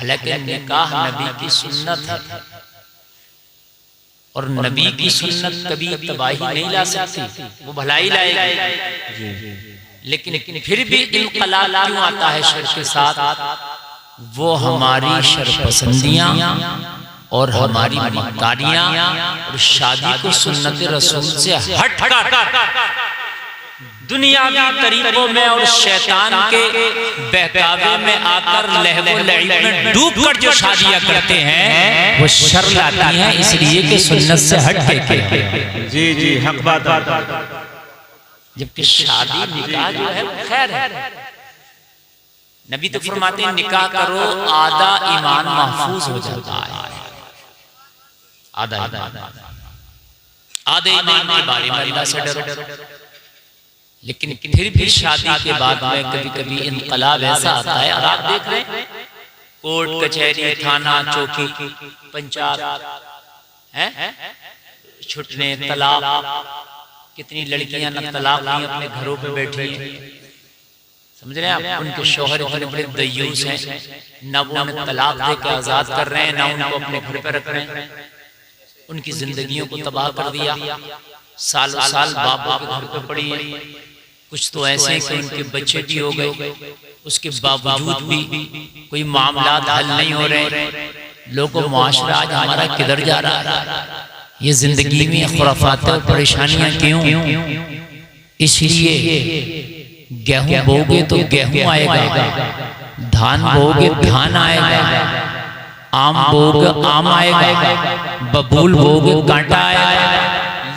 हालांकि निकाह नबी की सुन्नत है और नबी की सुन्नत कभी तबाही नहीं ला सकती, वो भलाई लाएगी। लेकिन फिर भी इनकलाब क्यों आता है शर के साथ? वो हमारी शरपसंदियां और हमारी मक्कारियां और शादी को सुन्नत रसूल से हट दुनियावी तरीकों में और शैतान के बहकावे में आकर लहवो लईब में डूबकर जो शादियां करते हैं वो शर लाती हैं, इसलिए कि सुन्नत से हट के। जी जी, हक बात। जबकि शादी निकाह जो है खैर है। नबी तो फरमाते हैं निकाह करो आधा ईमान महफूज हो जाता है। आधे ईमान के बारे में अल्लाह से डरो। लेकिन फिर भी शादी के बाद में कभी कभी इनकलाब ऐसा आता है, और आप देख रहे हैं कोर्ट कचहरी थाना चौकी पंचायत है छुटने तलाक, कितनी लड़कियां न तलाक ली अपने घरों पे बैठी हैं, समझ रहे हैं आप? उनके शौहर इतने बड़े दयूस हैं, न वो उन्हें तलाक देकर आजाद कर रहे हैं, न उनको अपने घर पे रख रहे हैं, उनकी जिंदगियों को तबाह कर दिया। सालों साल बापों के घर पे पड़ी है। कुछ तो ऐसे कि उनके बच्चे भी हो गए, उसके बावजूद भी कोई मामला हल नहीं हो रहे। लोगों मुआशरा आज हमारा किधर जा रहा है? ये जिंदगी में खुराफात और परेशानियां क्यों? इसलिए गेहूं बोगे तो गेहूं आएगा, धान बोगे धान आएगा, आम बोगे आम आएगा, बबूल बोगे कांटा आएगा,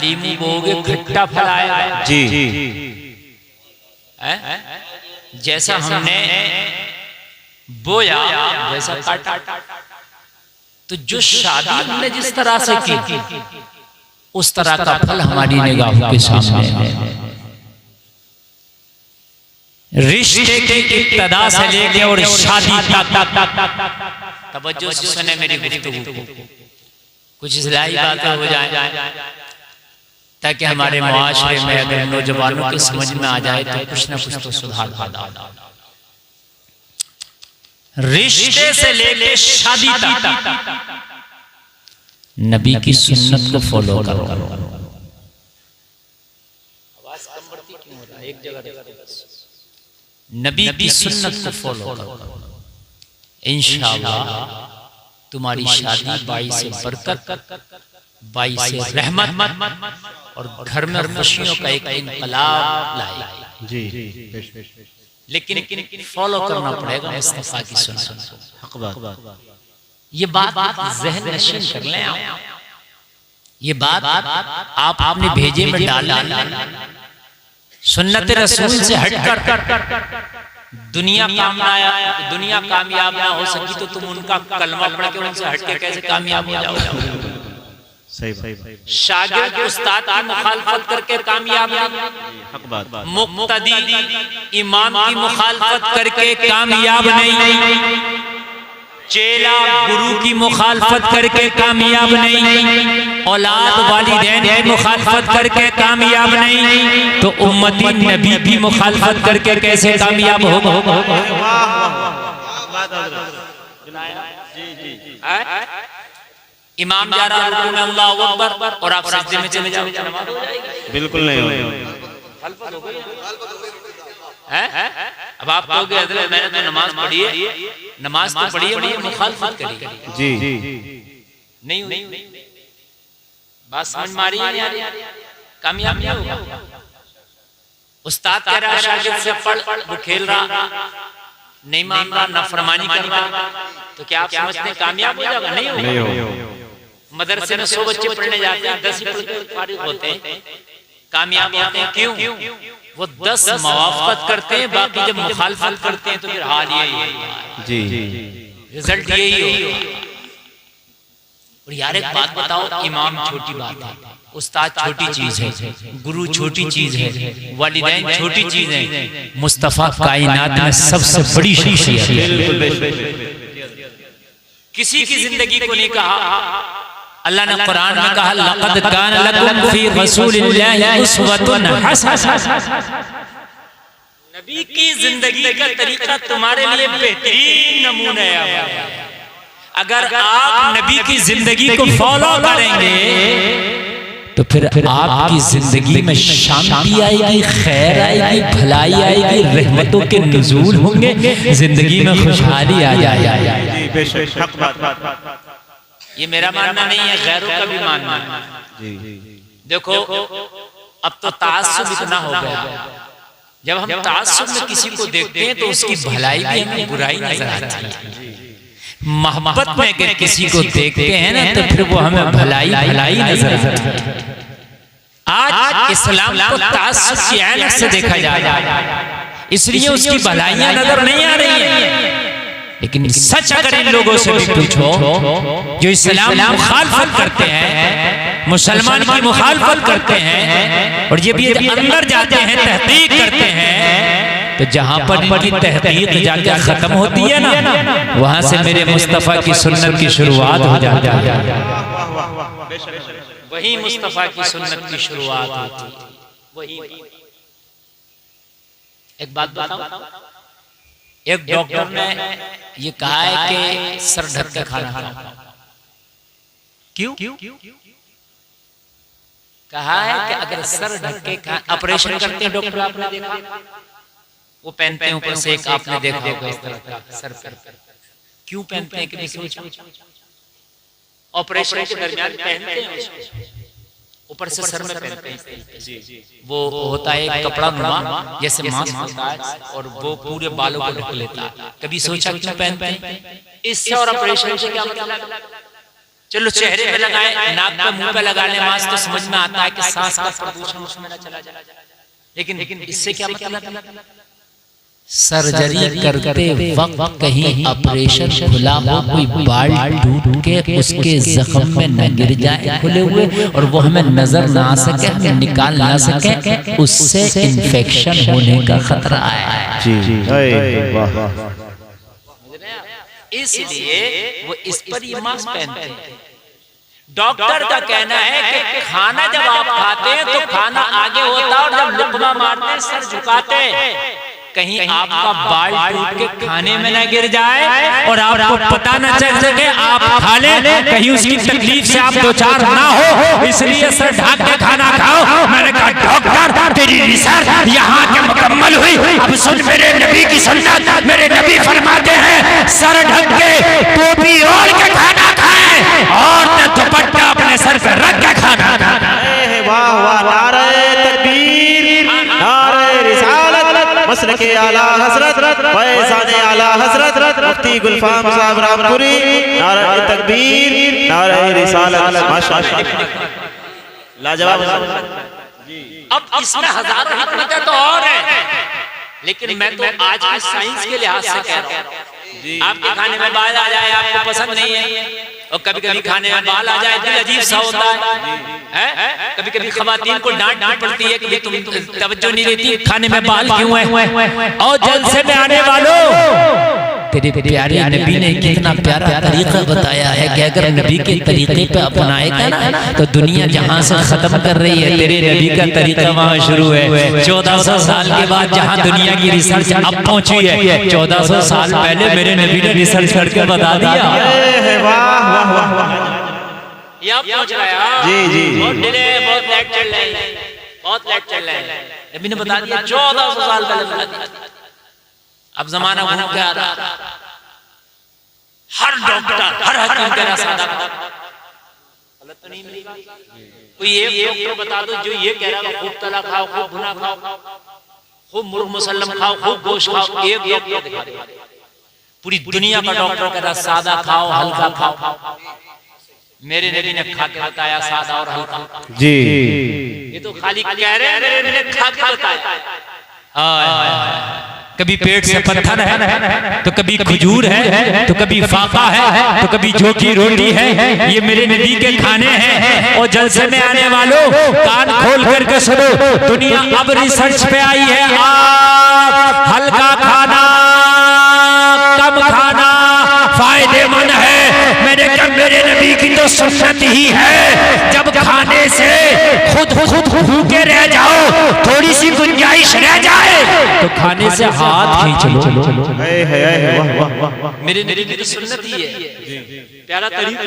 लीमू बोगे खट्टा फल आएगा। जी, जैसा हमने बोया वैसा काटा। तो जो शादी हमने जिस तरह से की उस तरह का फल हमारी निगाहों के सामने है। रिश्ते की इब्तिदा से लेके और शादी तक तवज्जो से सुने मेरी गुफ्तगू को, कुछ इस्लाही बातें हो जाए ताकि हमारे मुआशरे में अगर नौजवानों की समझ में आ जाए तो कुछ ना कुछ तो सुधार पैदा। रिश्ते से लेके शादी तक नबी की सुन्नत को फॉलो करो। आवाज कम बढ़ती क्यों हो रहा है? एक जगह नबी की सुन्नत को फॉलो करो, इंशाअल्लाह तुम्हारी शादी बाईस बरकत, बाईस रहमत और घर में खुशियों का एक इनकलाब लाएगी। जी, लेकिन फॉलो करना पड़ेगा मुस्तफा की सुन्नत को। हक बात। ये बात ज़हन नशीन कर लें आप। ये बात आप आपने भेजे में डाल सुन्नत रसूल से हटकर दुनिया कामयाब ना हो सकी तो तुम उनका कलमा पढ़ के उनसे हटके कैसे कामयाब हो जाओगे? सही। शागिर्द उस्ताद की मुखालफत करके कामयाब नहीं, हक बात। मुक्तदी इमाम की मुखालफत करके कामयाब नहीं, चेला गुरु की मुखालफत करके कामयाब नहीं, औलाद वालिदैन की मुखालफत करके कामयाब नहीं, तो उम्मती नबी की मुखालफत करके कैसे कामयाब होगा? इमाम जा रहा है रुकू में अल्लाहू अकबर और आप सजदे में चले जाओ, नमाज हो जाएगी? बिल्कुल नहीं होगी। अब आप कहोगे हज़रत मैंने तो नमाज पढ़ी है, नमाज तो पढ़ी है, मुझे मुखालफत करी। जी नहीं हुई, बात समझ मारी है, कामयाब नहीं होगा। उस्ताद कह रहा है शागिर्द से पढ़, वो खेल रहा, नहीं मान रहा, नाफरमानी कर रहा, तो क्या आप समझते हैं कामयाब हो जाएगा? नहीं होगा। मदरसे में 100 बच्चे पढ़ने जाते हैं, 10 ही फारिग होते हैं, कामयाब होते हैं। क्यों? वो 10 मुवाफकत करते हैं, बाकी जब मुखालफत करते हैं तो फिर हाल यही है। जी, रिजल्ट यही होगा। और यार एक बात बताओ, इमाम छोटी बात है, उस्ताद छोटी चीज है, गुरु छोटी चीज है, वालिदैन छोटी चीज है, मुस्तफा कायनात में सबसे बड़ी शख्सियत है। किसी की जिंदगी को नहीं कहा, अल्लाह ने कुरान में कहा लक़द कान लकुम फी रसूलिल्लाहि उस्वतुन हसना। नबी की जिंदगी का तरीका तुम्हारे लिए बेहतरीन नमूना है। अगर आप नबी की जिंदगी को फॉलो करेंगे तो फिर आपकी जिंदगी में शांति आएगी, खैर आएगी, भलाई आएगी, रहमतों के नुज़ूल होंगे, जिंदगी में खुशहाली आ जाएगी। ये मेरा मानना नहीं है, गैरों का भी मानना है। देखो अब तो तासुब इतना हो गया, जब हम तासुब में किसी को देखते हैं तो उसकी भलाई भी हमें बुराई नजर आती है। मोहब्बत में अगर किसी को देखते हैं ना तो फिर वो हमें भलाई भलाई नजर आती है। आज इस्लाम को तासुब की ऐनक से देखा जा रहा है, इसलिए उसकी भलाइयां नजर नहीं आ रही है। लेकिन सच अगर इन लोगों से भी पूछो जो इस्लाम की मुखालफत करते हैं, मुसलमान की मुखालफत करते हैं, और जब ये अंदर जाते हैं तहकीक करते हैं, तो जहां पर इनकी तहकीक जाकर खत्म होती है ना, वहां से मेरे मुस्तफा की सुन्नत की शुरुआत हो जाती है। वही मुस्तफा की सुन्नत की शुरुआत होती है। वही एक बात बताओ, एक डॉक्टर ने ये कहा है कि सर ढक के खाना खाओ। क्यों कहा है कि अगर सर ढक के ऑपरेशन करते हैं डॉक्टर, आपने देखा वो पहनते हैं ऊपर से एक, आपने देखा होगा इस तरह का सर पर। क्यों पहनते हैं कि ऑपरेशन के दरमियान पहनते हैं, ऊपर से सर में पहनते हैं। वो होता है एक कपड़ा नुमा जैसे मास्क होता है, और वो पूरे बालों को ढक लेता है। कभी सोचा क्यों पहनते हैं? इससे और ऑपरेशन से क्या मतलब? चलो चेहरे पे लगाए, नाक पे, मुंह पे लगा ले मास्क तो समझ में आता है कि सांस का प्रदूषण उसमें न चला जाए, लेकिन इससे क्या मतलब? सर्जरी करते वक्त कहीं ऑपरेशन खुला हो, कोई बाल टूट के उसके जख्म में न गिर जाए खुले हुए, और वो हमें नजर ना आ सके, हमें निकाल ना सके, उससे इन्फेक्शन होने का खतरा है। इसलिए वो इस पर ये मास्क पहनते हैं। डॉक्टर का कहना है कि खाना जब आप खाते हैं तो खाना आगे होता है, और जब लुक़मा मारते हैं सर झुकाते हैं, कहीं आपका बाल टूट के खाने में न गिर जाए और आपको पता न चल सके, आप खा लें, कहीं उसकी तकलीफ से आप दो चार ना हो, इसलिए सर ढक के खाना खाओ। मैंने कहा डॉक्टर तेरी रिसर्च यहाँ के मुकम्मल हुई, अब सुन मेरे नबी की सुन्नत। मेरे नबी फरमाते हैं सर ढक के टोपी ओढ़ के खाना खाएं, और दुपट्टा अपने सर पर रख के खाना खाएं। वाह वाह, नारे तकबीर, नारे रिसालत, मसलके आला हजरत, फैज़ाने आला हजरत मुफ्ती गुलफाम साहब रामपुरी, नारे तकबीर, नारे रिसालत, माशाअल्लाह, लाजवाब। अब इसमें हजारों हिकमतें तो और हैं, लेकिन मैं तो आज की साइंस के लिहाज से कह रहा हूँ। आपके खाने में बाल आ जाए, आपको पसंद नहीं है, और कभी कभी खाने में बाल आ जाए दिल अजीब सा होता है। कभी कभी खवातीन को डांट पड़ती है कि तुम तवज्जो नहीं देती, खाने में बाल क्यों है। और जलसे में आने वालों, तेरे प्यारे नबी ने कितना प्यारा तरीका बताया है कि अगर नबी के तरीके पे अपनाएगा ना तो दुनिया जहाँ से खत्म कर रही है, तेरे नबी का तरीका वहाँ शुरू है। 1400 साल के बाद जहाँ दुनिया की रिसर्च अब पहुँची है, 1400 साल पहले मेरे नबी ने रिसर्च करके बता दिया। पहुंच रहा है, जी बहुत डिले, बहुत लेट चल रहे हैं, बहुत लेट चल रहे हैं। नबी ने बता दिया 1400 साल पहले बता दिया। अब जमाना घूम के आ रहा, हर डॉक्टर, हर हकीम कह रहा सादा गलत तो नहीं मिलेगा। कोई एक डॉक्टर बता दो जो ये कह रहा है खूब तला खाओ, खूब भुना खाओ, खूब मुर्ग मुसल्लम खाओ, खूब गोश्त खाओ, एक डॉक्टर दिखा दे। पूरी दुनिया का डॉक्टर कह रहा सादा खाओ, हल्का खाओ। मेरे नबी ने खा के बताया सादा और हल्का। जी ये तो खाली कह रहे हैं, मेरे नबी ने खा के बताया। कभी पेट से पत्थर है, तो कभी खजूर है, तो कभी फाका है, तो कभी जौ की रोटी है। ये मेरे नबी के खाने हैं। और जलसे में आने वालों कान खोल करके सुनो, दुनिया अब रिसर्च पे आई है। आप हल्का खाना, कम खाना फायदेमंद है, मैंने कहा मेरे नबी की तो सुन्नत ही है जब खाने से खुद भूखे रह जाओ, थोड़ी सी गुंजाइश रह जाए तो खाने से हाथ खींच लो। मेरे नबी की तो सुन्नत ही है, प्यारा तरीका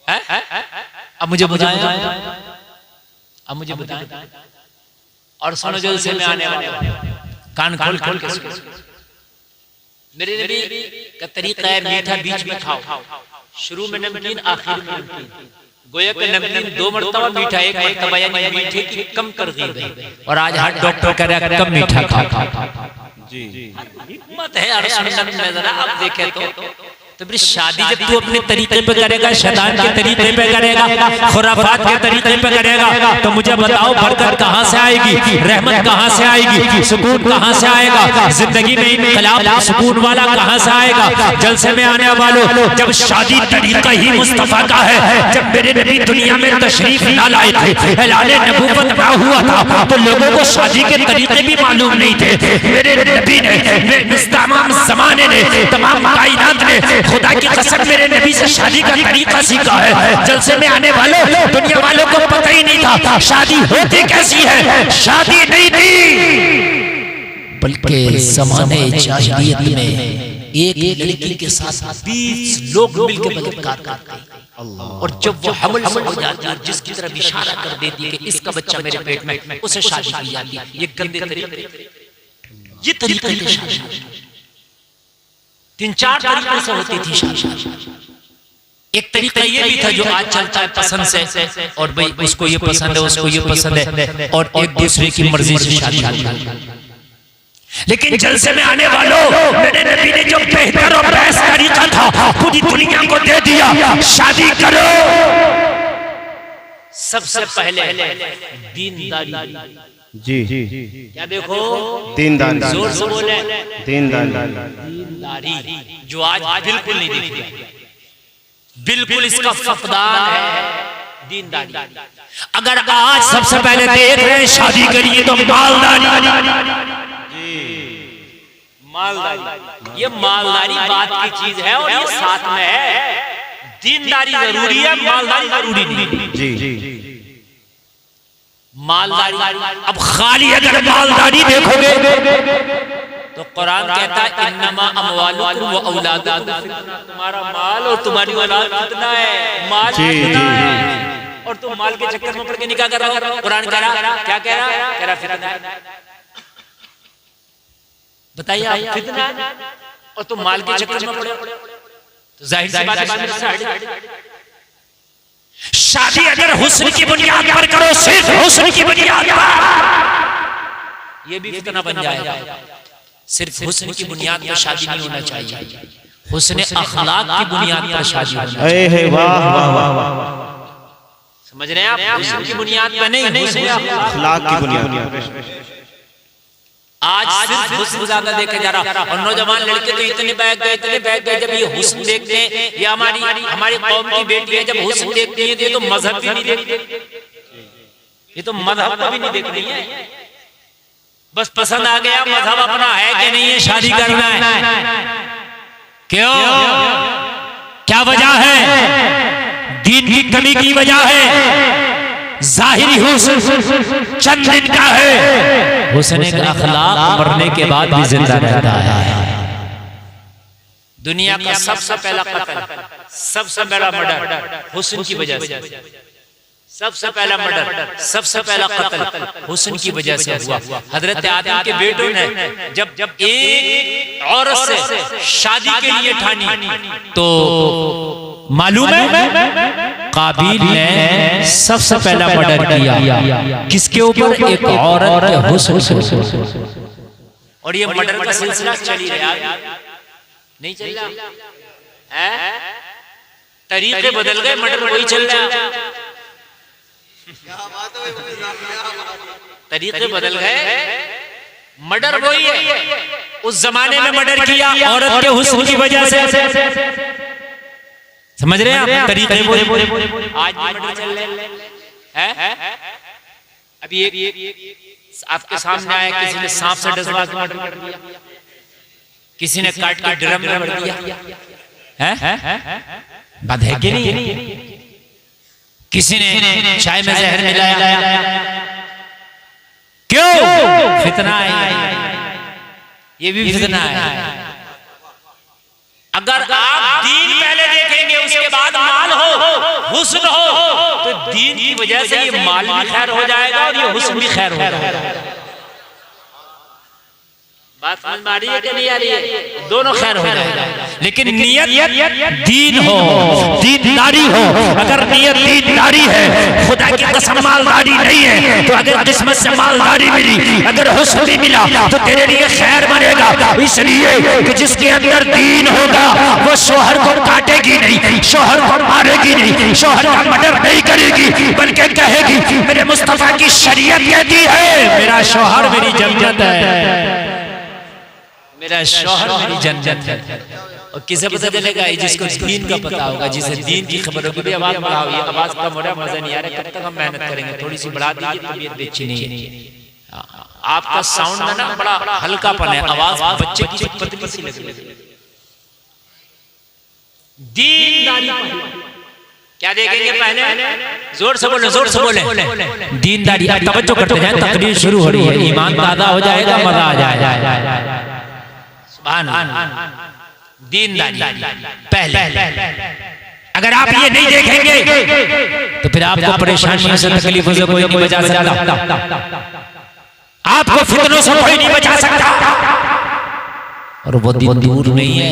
है। अब मुझे बताया, अब मुझे बताया और सुनो जलसे में आने वाले कान खोल खोल के सुनो। मेरे नबी का तरीका है मीठा बीच में खाओ, शुरू में नमकीन आखिर में नमकीन। गोया का नमकीन 2 मरतबा मीठा, 1 मरतबा यानी मीठे की कम कर दी। और आज हर डॉक्टर कह रहा है कम मीठा खा। जी हिम्मत है यार सुन्नत में, जरा आप देखें तो फिर शादी जब तू अपने तरीके पे करेगा, शैतान के तरीके पे करेगा, खुराफात के तरीके पे करेगा, तो मुझे बताओ बरकत कहाँ से आएगी, रहमत कहाँ से आएगी, सुकून कहाँ से आएगा, जिंदगी में इनकलाब सुकून वाला कहाँ से आएगा। जलसे में आने वालों, जब शादी तरीका ही मुस्तफा का है, जब मेरे नबी दुनिया में तशरीफ ना लाए थे, ऐलाने नबूवत ना हुआ था, तो लोगों को शादी के तरीके भी मालूम नहीं थे। मेरे नबी ने तमाम जमाने ने, तमाम कायनात ने खुदा की कसम मेरे नबी से शादी का तरीका सीखा है। जलसे में आने वालों, दुनिया वालों को पता ही नहीं था शादी होती कैसी है। शादी नहीं थी, बल्कि ज़माने जाहिलियत में एक लड़की के साथ 20 लोग मिलकर बलात्कार करते, और जब वो हमल हो जाती है, जिसकी तरफ इशारा कर देती है कि इसका बच्चा मेरे पेट में, उसे शादी की जाती है। ये गंदे तरीके, ये तरीके थे शादी। 3-4 तरीके से होती थी शादी। एक तरीका ये भी था जो आज चलता है पसंद से, और भाई उसको ये पसंद है, उसको ये पसंद है, और एक दूसरे की मर्जी से शादी। लेकिन जलसे में आने वालों, मेरे नबी ने जो बेहतर और बेस्ट तरीका था पूरी दुनिया को दे दिया। शादी करो, सबसे पहले दीनदारी। जी क्या देखो, दीनदारी, जोर से बोले, दीनदारी, जो आज बिल्कुल नहीं दिख रही, बिल्कुल इसका फकदान है दीनदारी। अगर आज सबसे पहले देख रहे हैं शादी के लिए तो मालदारी, मालदारी, ये मालदारी बात की चीज है, और ये साथ में है। दीनदारी जरूरी है, मालदारी जरूरी नहीं। जी मालदारी। अब खाली अगर मालदारी देखोगे तो कुरान कहता है इन्नमा अमवालुकुम व औलादुकुम, तुम्हारा माल और तुम्हारी औलाद कितना है, माल कितना है, और तुम माल के चक्कर में पड़ के निकाह कर रहे हो। कुरान कह रहा, क्या कह रहा, कह रहा फितना है। बताइए आप, फितना है और तुम माल के चक्कर में पड़े हो, तो जाहिर सी बात है शादी अगर हुस्न की बुनियाद पर करो, सिर्फ हुस्न की बुनियाद पर, ये भी फितना बन जाएगा। सिर्फ हुस्न की बुनियाद पर शादी नहीं होना चाहिए, हुस्न अखलाक की बुनियाद पर शादी होनी चाहिए। समझ रहे हैं आप, हुस्न की बुनियाद पर नहीं, अखलाक की बुनियाद। आज सिर्फ हुस्न ज्यादा देखा जा रहा, और नौजवान लड़के तो इतने बहक गए जब ये हुस्न देखते हैं। ये हमारी कौम की बेटी है, जब हुस्न देखती है तो मजहब भी नहीं देखती, ये तो मजहब को भी नहीं देख रही है। बस पसंद आ गया, मजहब अपना है कि नहीं है, शादी करना है। क्यों, क्या वजह है? दीन की कमी की वजह है। जाहिरी हुस्न चंद दिन का है, हुस्न का अखलाक मरने के बाद भी जिंदा रहता है। दुनिया का सबसे पहला कत्ल, सबसे पहला मर्डर हुस्न की वजह से, सबसे पहला मर्डर, सबसे पहला कत्ल हुस्न की वजह से हुआ। हजरत आदम के बेटों ने जब एक औरत से शादी के लिए ठानी, तो मालूम है काबिल ने सबसे पहला मर्डर किया। किसके ऊपर? एक औरत के हुस्न से। और ये मर्डर का सिलसिला चल ही रहा, नहीं चल रहा है? तरीके बदल गए, मर्डर वही चल रहा है। तरीके बदल गए, मर्डर वही है। उस जमाने में मर्डर किया औरत के हुस्न की वजह से। समझ रहे हैं आप तरीके? आज मर्डर चल रहे हैं। अभी एक आपके सामने आया, किसी ने सांप से डसवा के मर्डर कर दिया, किसी ने काट के ड्रम में भर दिया, बात है कि नहीं? किसी ने चाय में जहर मिलाया, क्यों? फितना है, ये भी फितना है। अगर आप दीन पहले देखेंगे उसके बाद माल हो, हुस्न हो, तो दीन की वजह से ये माल भी खैर हो जाएगा और ये हुस्न भी खैर हो जाएगा। बात समझ में आ रही है कि नहीं आ रही है? दोनों खैर हो जाएगा, लेकिन नियत दीन हो, दीनदारी हो। अगर नियत दीनदारी है, खुदा की कसम मालदारी नहीं है, तो अगर किस्मत से मालदारी मिली, अगर हुस्न भी मिला, तो तेरे लिए खैर बनेगा। इसलिए कि जिसके अंदर दीन होगा वो शोहर को काटेगी नहीं, शोहर को मारेगी नहीं, शोहर का मर्डर नहीं करेगी, बल्कि कहेगी मेरे मुस्तफा की शरीयत कहती है मेरा शोहर मेरी जन्नत है, मेरा शौहर मेरी जन्नत है। और किसे पता चलेगा? जिसको दीन का पता होगा, जिसे दीन की खबर होगी। आवाज बढ़ाओ, ये आवाज कम हो रहा है, मजा नहीं आ रहा, कब तक हम मेहनत करेंगे? थोड़ी सी बढ़ा दीजिए, तबीयत अच्छी नहीं है। आपका साउंड में ना बड़ा हल्कापन है, आवाज बच्चे की पतली सी लग रही है। दीनदारी क्या देखेंगे पहले? जोर से बोले, जोर से बोले। दीनदारी। अब तवज्जो करते हैं, तकरीर शुरू हो रही है, ईमान ताज़ा हो जाएगा, मजा आ जाएगा। दीनदारी पहले। अगर आप ये नहीं देखेंगे तो फिर आपको परेशानियों से, तकलीफों से कोई नहीं बचा सकता, आपको फितनों से कोई नहीं बचा सकता। और वो दिन दूर नहीं है,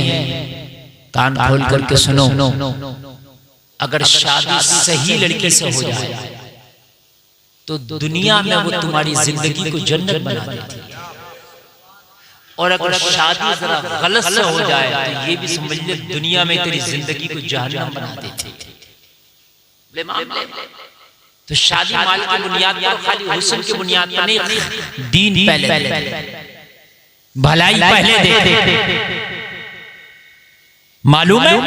कान खोल करके सुनो। अगर शादी सही लड़की से हो जाए तो दुनिया में वो तुम्हारी जिंदगी को जन्नत बना देती है, और अगर शादी जरा गलत से हो जाए तो ये भी समझ ले दुनिया में तेरी जिंदगी को जहन्नम बना देती है। तो शादी माल की बुनियाद पर, खाली हुस्न की बुनियाद पर नहीं, दीन पहले, भलाई पहले दे। मालूम है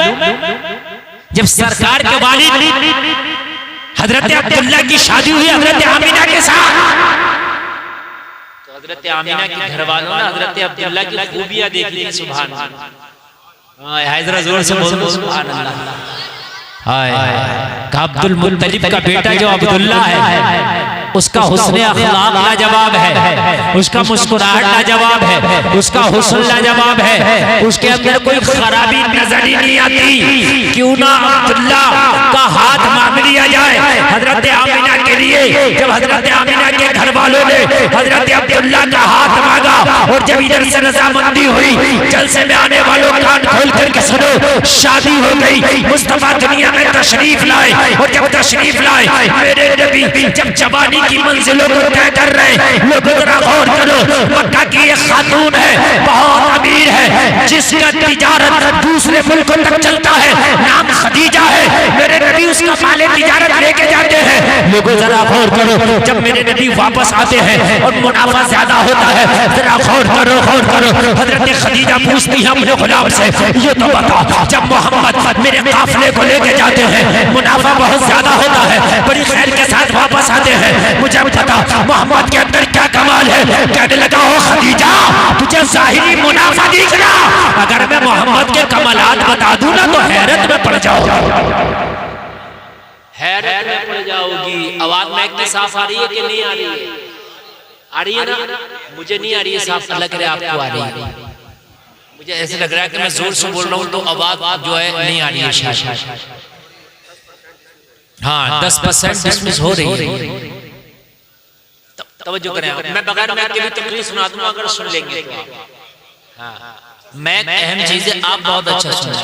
जब सरकार के वालिद हजरत अब्दुल्ला की शादी हुई हजरत आमिना के साथ, हजरत आमिना के घर वालों ने हजरत अब्दुल्ला की खूबियां देखी थी। सुभान अल्लाह, हैदरा जोर से बोलो सुभान अल्लाह। हाय अब्दुल मुत्तलिब का बेटा जो अब्दुल्ला है, उसका हुस्न अखलाक लाजवाब है, उसका मुस्कुराहट लाजवाब है, उसका हुस्न लाजवाब है, उसके अंदर कोई खराबी नजर ही नहीं आती। क्यों ना अब्दुल्ला का हाथ मांग लिया जाए हजरत आमिना के लिए। जब हजरत आमिना के घर वालों ने हजरत अब्दुल्ला का हाथ मांगा, और जब इधर से रजामंदी हुई, जलसे में आने वालों कान खोल करके सुनो, शादी हो गई, मुस्तफा दुनिया में तशरीफ लाए, और जब तशरीफ लाए मेरे नबी जब जवानी की मंजिलों को तय कर रहे, लोगों जरा गौर करो, मक्का की एक खातून है, बहुत अमीर है, जिसका तिजारत दूसरे मुल्कों तक चलता है, नाम खदीजा है। मेरे नबी उसका माले तिजारत लेके जाते हैं। लोगों जरा गौर करो, जब मेरे नबी वापस आते हैं और मुनाफा ज्यादा होता है, जरा गौर करो, गौर करो। हजरत खदीजा पूछती है अपने गुलाम से, ये तो बता, जब मोहम्मद मेरे काफिले को लेके जाते हैं, मुनाफा बहुत ज्यादा होता है, बड़ी खैर के साथ वापस आते हैं, मुझे पता मोहम्मद के अंदर क्या कमाल है। कहने लगा, ओ खदीजा, तुझे जाहिरी मुनाफा दिख रहा, अगर मैं मोहम्मद के कमालात बता दूं ना तो हैरत में पड़ जाओगी, हैरत में पड़ जाओगी। आवाज में इतनी साफ आ रही है कि नहीं आ रही है? आ रही है ना? मुझे नहीं आ रही है साफ, लग रहा है आपको आ रही है। मुझे ऐसे लग रहा है कि मैं जोर से बोल रहा हूँ तो आवाज जो है नहीं आ रही है शायद। हाँ, 10% डिसमिस हो रही है। तवज्जो करें, मैं बगैर मैं आपके भी तकरीर सुना दूंगा, अगर सुन लेंगे तो। हाँ, मैं अहम चीजें आप बहुत अच्छा सुना।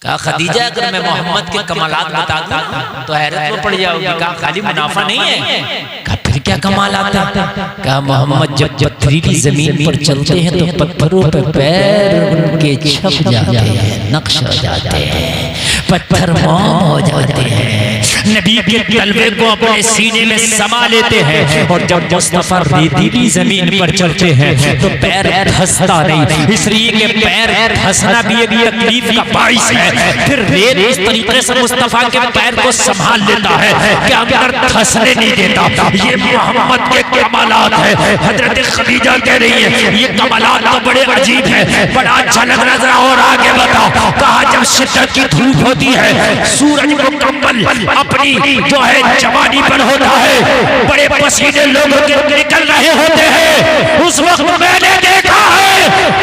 कहा खदीजा, अगर मैं मोहम्मद के कमालात बता दूं तो हैरत में पड़ जाओगी। कहा खाली मुनाफा नहीं है, कहा फिर क्या कमाल आता? कहा मोहम्मद जब पथरीली जमीन पर चलते हैं तो पत्थरों पर पैर उनके छप जाते हैं, नक्श हो जाते हैं, पत्थर मोम हो जाते हैं, नबी के तलवे को अपने सीने में समा लेते हैं। और जब मुस्तफा रेतीली जमीन पर चलते हैं तो पैर धंसता नहीं, इसलिए कि पैर धंसना भी एक तकलीफ का बाइस है। फिर रेत इस तरीके से मुस्तफा के पैर को संभाल लेता है कि अंदर धंसने नहीं देता। ये मोहम्मद के कमालात है। हजरत खदीजा कह रही है, ये कमालात तो बड़े अजीब है, बड़ा अच्छा लग रहा है, जरा और आगे बताओ। कहा शिद्दत की धूप होती है, सूरज मुकम्मल अपनी जो है जवानी पर होता है, बड़े पसीने लोगों के निकल रहे होते हैं, उस वक्त मैंने देखा है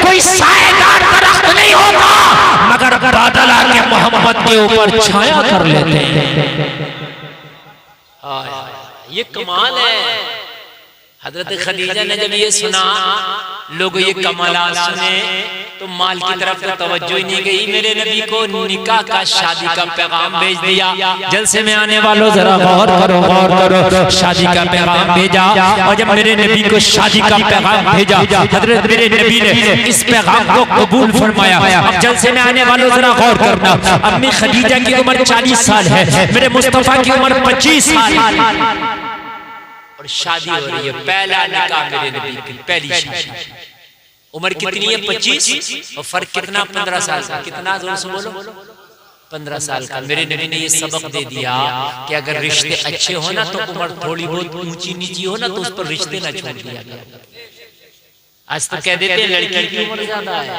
कोई साएदार दरख्त नहीं होता मगर बादल आके मोहम्मद के ऊपर छाया कर लेते हैं। ये कमाल है। हजरत खदीजा ने जब ये सुना, लोग ये कमाल सुने तो माल की तरफ तो तवज्जो ही नहीं गई। मेरे नबी को निकाह का, शादी का पैगाम भेज दिया। जलसे में आने वालों जरा गौर करो, गौर करो। शादी का पैगाम भेजा, और जब मेरे नबी को शादी का पैगाम भेजा, हजरत मेरे नबी ने इस पैगाम को कबूल फरमाया। अब जलसे में आने वालों जरा गौर करना, अम्मी खदीजा की उम्र 40 साल है, मेरे मुस्तफा की उम्र 25 साल और शादी हो रही है। पहला निकाह मेरे नबी की, पहली शादी। उम्र कितनी है? 25, और फर्क कितना? 15 साल का। कितना? जोर से बोलो। 15 साल का। मेरे नबी ने ये सबक दे दिया कि अगर रिश्ते अच्छे हो ना तो उम्र थोड़ी बहुत ऊंची नीची हो ना तो उस पर रिश्ते ना छोड़ दिया गया। आज तो कह देते हैं लड़की की उम्र ज्यादा है,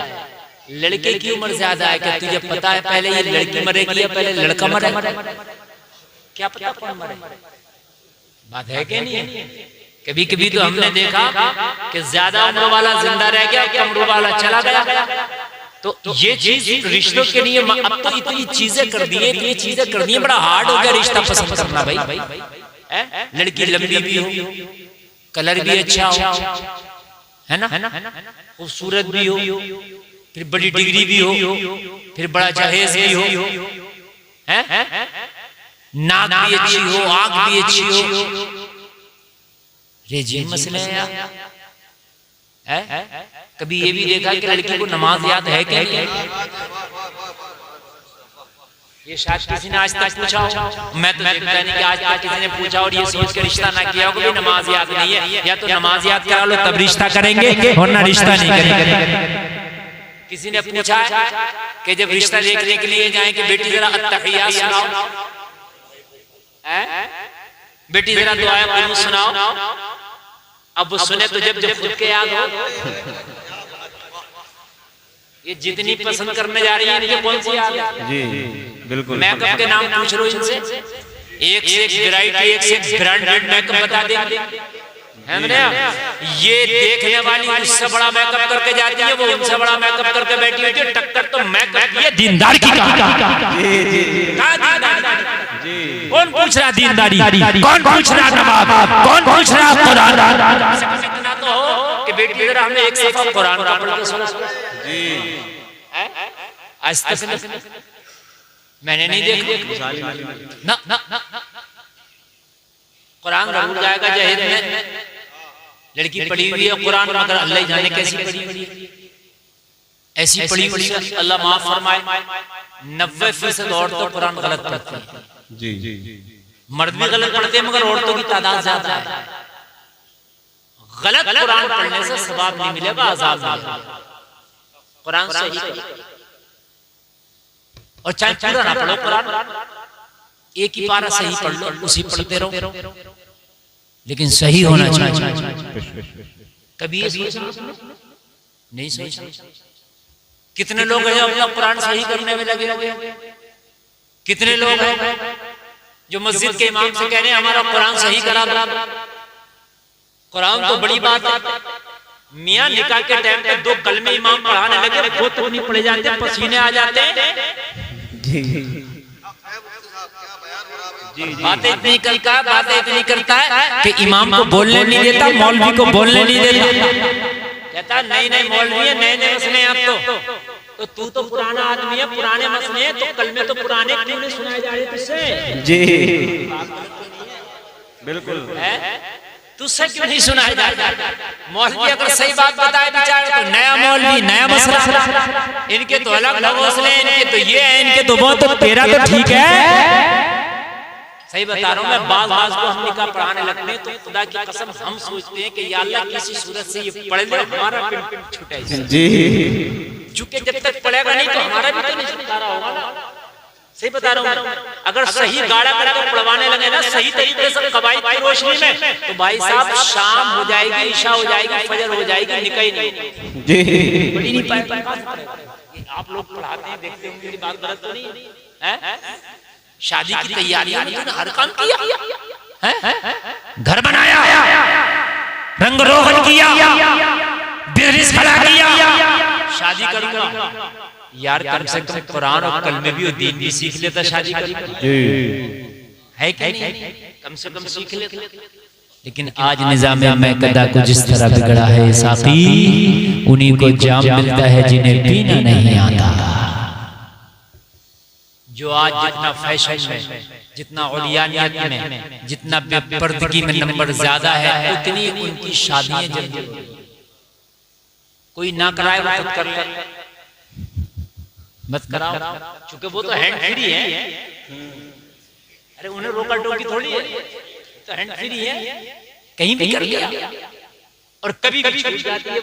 लड़के की उम्र ज्यादा है। क्या तुझे पता है पहले ये लड़की मरेगी या पहले लड़का मरेगा? क्या पता कौन मरे? बात है कि नहीं? कभी कभी तो हमने देखा कि ज्यादा उम्र वाला जिंदा रह गया, कम उम्र वाला चला गया। तो ये चीज रिश्तों के लिए अब तो इतनी चीजें कर दी है, इतनी चीजें कर दी है, बड़ा हार्ड हो गया रिश्ता पसंद करना भाई। लड़की लंबी भी हो, कलर भी अच्छा हो, है ना, खूबसूरत भी हो, फिर बड़ी डिग्री भी हो, फिर बड़ा जहेज भी हो, नाक भी अच्छी हो, आंख भी अच्छी हो। ये मसले हैं यार। कभी ये भी देखा कि लड़की को नमाज याद है क्या? ये शायद किसी ने आज तक पूछा हो। मैं तो पता नहीं कि आज तक किसी ने पूछा और ये सोच के रिश्ता ना किया हो कि नमाज याद नहीं है। या तो नमाज याद करा लो तब रिश्ता करेंगे, वरना रिश्ता नहीं करेंगे। किसी ने पूछा है कि जब रिश्ता देखने के लिए जाए कि बेटी जरा अत्तहियात सुनाओ, बेटी जरा दुआए कुनूत सुनाओ। अब वो सुने तो जब खुद के याद हो। ये जितनी पसंद करने जा रही है इनके कौन सी याद है? जी बिल्कुल। मेकअप के नाम पूछ लो इनसे, एक से एक वैरायटी, एक से एक ब्रांडेड मेकअप बता देंगे। ये देखने वाली उससे बड़ा मेकअप करके जाती है, वो उनसे बड़ा मेकअप करके बैठी होती है। टक्कर तो मेकअप ये दीनदार की कौन पूछ रहा दीनदारी? कौन पूछ रहा नमाज? कौन पूछ रहा कुरान? इतना तो हो कि बेटी जरा हमें एक सफा कुरान का पढ़ के सुना। आज तक मैंने नहीं देखा ना। कुरान जरूर जाएगा जहेज में। लड़की पढ़ी हुई है कुरान, मगर अल्लाह जाने कैसी पढ़ी हुई है। ऐसी पढ़ी हुई है अल्लाह माफ फरमाए 90% औरतें कुरान गलत पढ़ती हैं। जी मर्द भी गलत पढ़ते हैं मगर औरतों की तादाद ज्यादा है। गलत कुरान पढ़ने से सवाब नहीं मिलेगा, अज़ाब मिलेगा। कुरान सही और चाहे पूरा ना पढ़ो कुरान, एक ही पारा सही पढ़ लो, उसी पढ़ते रहो, लेकिन सही होना चाहिए। कभी नहीं सोचा कितने लोग हैं अपना कुरान सही करने में लगे हुए? कितने लोग हैं जो मस्जिद के इमाम से कह रहे हैं हमारा कुरान सही करा दो? कुरान तो बड़ी बात है। मियां निकाह के टाइम पे 2 कलमे इमाम पढ़ाने लगे, वो तो नहीं पढ़े जाते, पसीने आ जाते हैं। बातें इतनी करता है कि इमाम को बोलने नहीं देता, मौलवी को बोलने नहीं देता। कहता नहीं मौलवी है, नए मसले आप तो तू तो पुराना आदमी है, पुराने मसले हैं, तो कलमे तो पुराने क्यों नहीं सुनाए जा रहे तुझसे? जी बिल्कुल। तुझसे क्यों नहीं सुनाया जा रहा? मौलवी अगर सही बात बताए बेचारे तो नया मौलवी नया मसला, इनके तो अलग हौसले, इनके तो ये है, इनके तो वो, तो तेरा तो ठीक है। सही बता रहा हूँ मैं। बाज को हम निकाह पढ़ाने लगते हैं तो खुदा की कसम हम सोचते हैं कि या अल्लाह किसी सूरत से ये पढ़ ले, हमारा पिंड छूटे जी। चूंकि जब तक पढ़ेगा नहीं तो हमारा भी तो नहीं छुटकारा होगा ना। सही बता रहा हूँ। अगर सही गाड़ा करके पढ़वाने लगे ना सही तरीके से कवायद की रोशनी में, तो भाई साहब शाम हो जाएगी, ईशा हो जाएगी, फजर हो जाएगी, निकाह ही नहीं जी। पढ़ी नहीं पाए आप लोग पढ़ाते हैं, देखते होंगे, मेरी बात गलत तो नहीं है? शादी की तैयारियों में तूने हर काम किया है? घर बनाया, रंग रोगन किया, बिजनेस खड़ा किया, शादी करूंगा। यार कम से कम कुरान और कलमे भी और दीन भी सीख लेता शादी करूंगा, है कि नहीं? कम से कम सीख लेता। लेकिन आज निजाम मैकदा को जिस तरह बिगड़ा है साकी, उन्हीं को जाम मिलता है जिन्हें पीना नहीं आता। जो आज जितना फैशन में, जितना औलियानियत में, जितना बेपर्दगी में नंबर ज्यादा है, उतनी उनकी शादियां जल्दी। कोई ना कराए वो खुद कर ले, मत कराओ, क्योंकि वो तो हैंड फ्री है। अरे उन्हें रोका टोकी थोड़ी है, तो हैंड फ्री है, कहीं भी कर लिया। और कभी भी छूट जाती है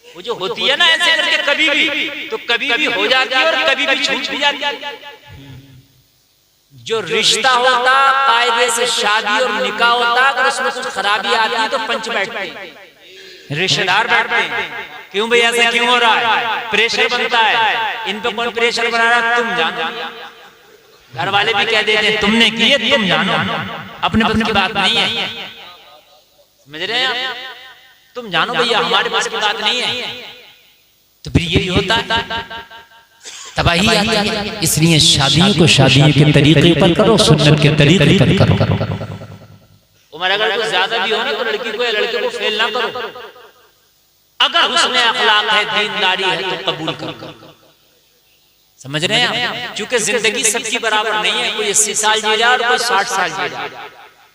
वो जो होती है ना ऐसे करके, कभी भी तो कभी भी हो जाती है और कभी भी छूट भी जाती है। जो रिश्ता होता कायदे से शादी और निकाह होता, अगर उसमें कुछ खराबी आती है तो पंच बैठते हैं, रिश्तेदार बैठते हैं, क्यों भाई ऐसा क्यों हो रहा है, प्रेशर बनता है। इन पे कौन प्रेशर बना रहा है? तुम जानो। घर वाले भी कह देते हैं तुमने किए, तुम जानो, अपने बस की बात नहीं है, समझ रहे हैं? तुम जानो भैया, हमारे पास की बात नहीं है। तो फिर ये होता है, तबाही आती है। इसलिए शादियों को शादियों के तरीके पर करो, सुन्नत के तरीके पर करो। उम्र अगर कुछ ज्यादा भी हो ना, तो लड़की को या लड़के को फेल ना करो। अगर उसमें अखलाक है, दीनदारी है, तो कबूल करो। समझ रहे हैं? क्योंकि जिंदगी सबकी बराबर नहीं है, कोई 80 साल जी रहा है और कोई 60 साल जी रहा है।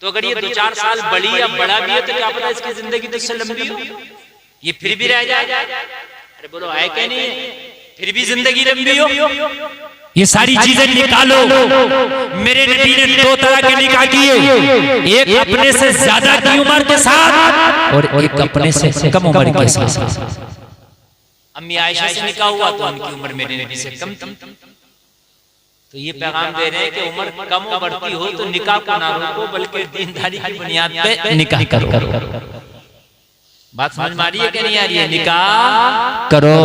तो अगर ये 2-4 साल बड़ी या बड़ा भी है, तो क्या पता इसकी जिंदगी तुझसे लंबी हो, ये फिर भी रह जाए। अरे बोलो है क्या नहीं है? फिर भी जिंदगी लंबी हो। ये सारी चीजें निकालो। मेरे नबी ने 2 तरह के निकाह किए, एक अपने से ज्यादा की उम्र के साथ और एक अपने से कम उम्र के साथ। अम्मी आयशा से निकाह हुआ तो उनकी उम्र मेरे नबी से कम थी। तो ये पैगाम दे रहे हैं कि उम्र कम बढ़ती हो तो निकाह को ना रोको, बल्कि दीनदारी की बुनियाद पे निकाह करो। बात समझ में आ रही है कि नहीं आ रही है? निकाह करो।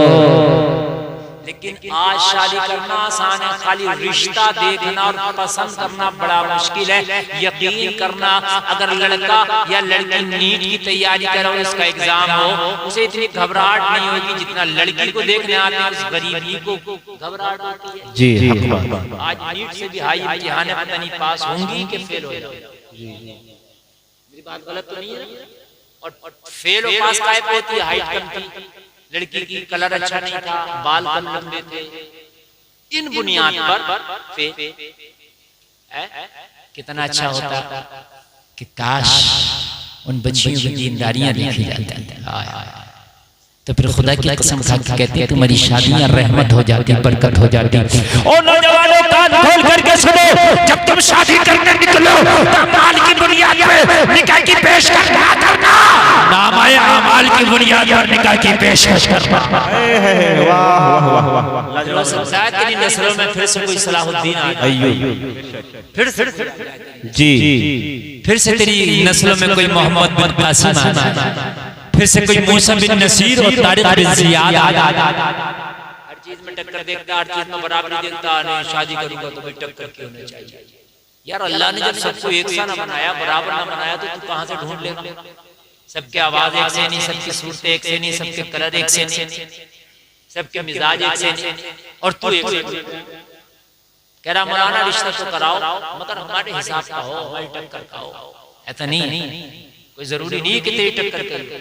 लेकिन आज शादी करना आसान है, खाली रिश्ता देखना और पसंद करना बड़ा मुश्किल है। यकीन करना, अगर लड़का या लड़की नीट की तैयारी कर रहा हो, इसका एग्जाम हो, उसे इतनी घबराहट नहीं होगी जितना लड़की को देखने आते हैं उस गरीबी को घबराहट होती है। जी आज नीट से भी हाई इम्तिहान पता नहीं पास होंगी कि फेल हो जाएगी। मेरी बात गलत तो नहीं है? और फेल और पास काय पे होती है? हाइट कम थी, लड़की की कलर अच्छा नहीं था, बाल कम लंबे थे, इन बुनियाद पर कितना अच्छा होता कि काश उन बच्चियों की दीनदारियां लिखी जाती। तो फिर खुदा की कसम खा के कहते हैं तुम्हारी शादियां रहमत हो जाती, बरकत हो जाती। और नौजवानों कान खोल करके सुनो, जब तुम शादी करने निकलो तो माल की बुनियाद पर निकाह की पेशकश ना करना, नामाए अमाल की बुनियाद पर निकाह की पेशकश करना। वाह वाह वाह वाह। शायद तेरी नस्लों में फिर से कोई सलाहुद्दीन अय्यूब, फिर से जी, फिर से तेरी नस्लों में कोई मोहम्मद बिन कासिम आया, फिर से कोई मूसा बिन नसीर और तारिक बिन जियाद आया। हर चीज में टक्कर देखता, हर चीज में बराबरी देखता। नहीं शादी करूंगा तो भाई टक्कर क्यों होनी चाहिए? यार अल्लाह ने जब सबको एक सा ना बनाया, बराबर ना बनाया, तो तू कहां से ढूंढ लेगा? सबके आवाज एक से नहीं, सबकी सूरतें एक से नहीं, सबके कलर एक से नहीं, सबके मिजाज एक से नहीं, और तू एक से नहीं। कह रहा मौलाना रिश्ता तो कराओ, मगर हमारे हिसाब का हो, हमारी टक्कर का हो। ऐसा नहीं, कोई जरूरी नहीं कि तेरी टक्कर करे।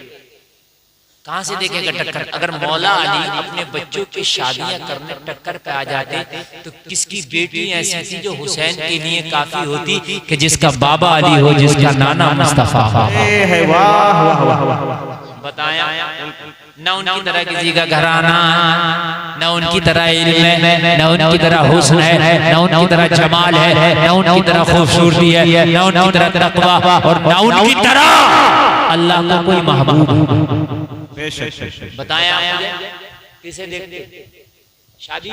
कहां से देखेगा टक्कर? अगर मौला अली अपने बच्चों की शादियां करने टक्कर पे आ जाते तो किसकी बेटी ऐसी थी जो हुसैन के लिए काफी होती कि जिसका बाबा अली हो, जिसका नाना मुस्तफा हो। बताया न उनकी तरह किसी का घराना, न उनकी तरह इल्म है, न उनकी तरह हुस्न है, न उनकी तरह जमाल है, न उनकी तरह खूबसूरती है, न उनकी तरह तकवा, और न उनकी तरह अल्लाह का कोई महबूब। बताया किसे देखते? शादी